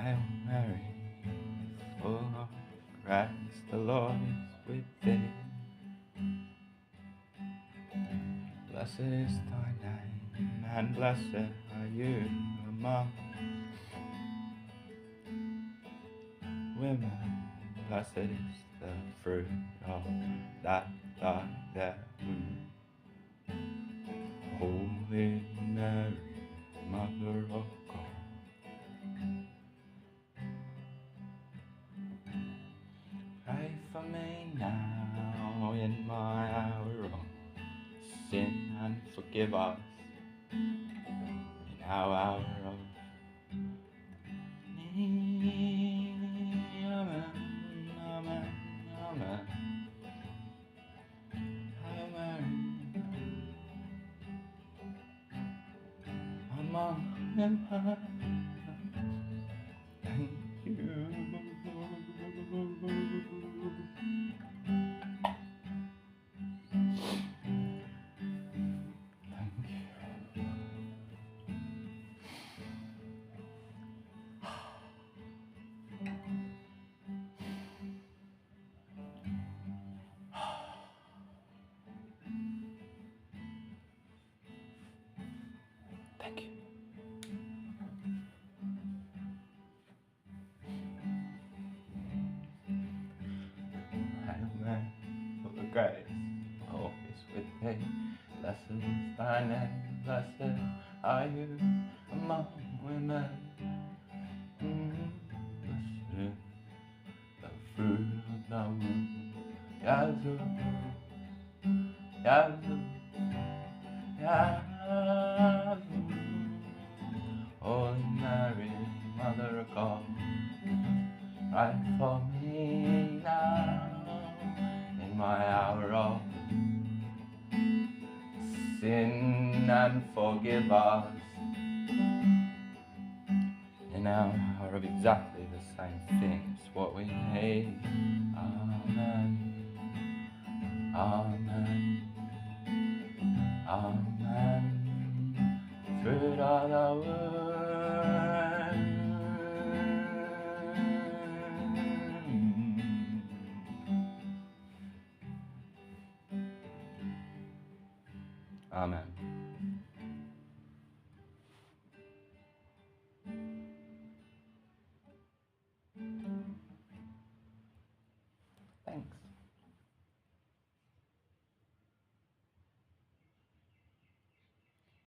Hail Mary, full of grace, the Lord is with thee. Blessed is thy name, and blessed are you among women. Blessed is the fruit of thy womb. Holy Mary, Mother of God, pray for me now in my hour of sin, and forgive us in our hour of need. Amen, amen, amen. Hail Mary, among women. Thank you. Thank you. Hail Mary, full of grace, the Lord is with thee. Blessed is thy name, blessed are you among women. Blessed is the fruit of thy womb. Yazoo, Yazoo, Yazoo. Holy Mary, Mother of God, pray for me now in my hour of sin, and forgive us in our hour of exactly the same things what we need. Amen, amen, amen. Fruit of the womb.